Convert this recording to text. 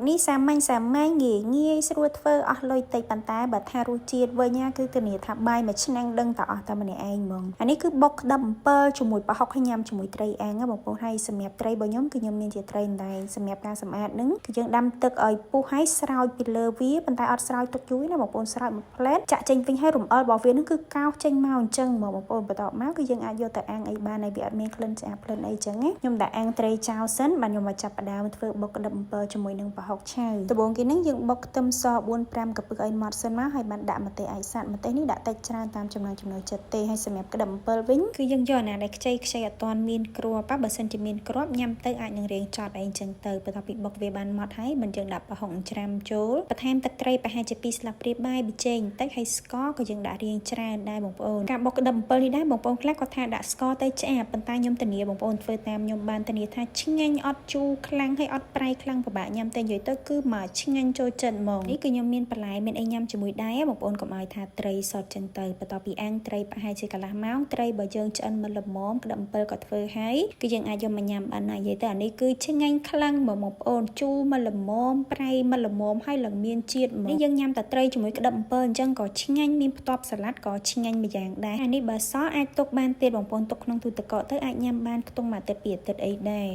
នេះសាមញ្ញងាយស្រួលធ្វើអស់លុយតិចប៉ុន្តែបើថារសជាតិវិញណាគឺធានាថាបាយមួយឆ្នាំងដឹងតែអស់តែម្នាក់ឯងហ្មងអានេះគឺបុកក្តឹបអំពិលជាមួយប្រហុកហើយញ៉ាំជាមួយត្រីអាំងបងប្អូនហើយសម្រាប់ត្រីរបស់ខ្ញុំគឺខ្ញុំមានជាត្រីដែងសម្រាប់ការសម្អាតនឹងគឺយើងដាំទឹកឲ្យពុះហើយស្រោចពីលើវាប៉ុន្តែអត់ស្រោចទឹកយូរណាបងប្អូនស្រោចមួយផ្លែតចាក់ចេញវិញហើយរំអិលរបស់វានឹងគឺកោសចេញមកអញ្ចឹងបងប្អូនបន្ទាប់មកគឺយើងអាចយកទៅអាំងអីបានហើយវាអត់មានក្លិនឆ្អាបក្លិនអីចឹងណាខ្ញុំដាក់អាំងត្រីចោលសិនបាទខ្ញុំមកចាប់ផ្ដើមធ្វើបុកក្តឹបអំពិលជាមួយនឹងប្រហុកឆៅដំបូងគេនឹងយើងបុកខ្ទឹមស 4-5 កាពឹកឲ្យម៉ត់សិនមកហើយបានដាក់ម្ទេសអាចសាត់ម្ទេសនេះដាក់តិចច្រើនតាមចំណង់ចំណូលចិត្តទេហើយសម្រាប់ក្តឹបអំពិលវិញគឺយើងយកណាដែលខ្ចីអត់ទាន់មានគ្រាប់បើសិនជាមានគ្រាប់ញ៉ាំទៅអាចនឹងរៀងចត់អីចឹងទៅបន្ទាប់ពីបុកវាបានម៉ត់ហើយមិនយើងដាក់ប្រហុកច្រាំចូលបន្ថែមទឹកត្រីប្រហែលជា2ស្លាបព្រាបាយប៊ីចេងបន្តិចហើយស្ករក៏យើងដាក់រៀងច្រើនដែរបងប្អូនការបុកក្តឹបអំពិលនេះដែរបងប្អូនខ្លះគាត់ថាដាក់ស្ករទៅឆ្អាបប៉ុន្តែខ្ញុំធានាបងប្អូនធ្វើតាមខ្ញុំបានធានាថាឆ្ងាញ់អត់ជូរខ្លាំងហើយអត់ប្រៃខ្លាំងពិបាកញ៉ាំទៅនិយាយទៅគឺមកឆ្ងាញ់ចូលចិត្តហ្មងនេះគឺខ្ញុំមានបន្លែមានអីញ៉ាំជាមួយដែរបងប្អូនកុំឲ្យថាត្រីសតចឹងទៅបន្ទាប់ពីអាំងត្រីប្រហែលជាកន្លះម៉ោងត្រីបើយើងឆ្អិនមិនល្មមក្តឹបអំពិលក៏ធ្វើហើយគឺយើងអាចយកមកញ៉ាំបានណានិយាយទៅអានេះគឺឆ្ងាញ់ខ្លាំងបងប្អូនជូរមិនល្មមប្រៃមិនល្មមហើយឡើងមានជាតិហ្មងនេះយើងញ៉ាំតែត្រីជាមួយក្តឹបអំពិលអញ្ចឹងក៏ឆ្ងាញ់មានផ្ទាប់សាឡាត់ក៏ឆ្ងាញ់ម្យ៉ាងដែរអានេះបើសអាចទុកបានទៀតបងប្អូនទុកក្នុងទូទឹកកកទៅអាចញ៉ាំបានខ្ទង់មួយអាទិត្យពីរអាទិត្យអីដែរ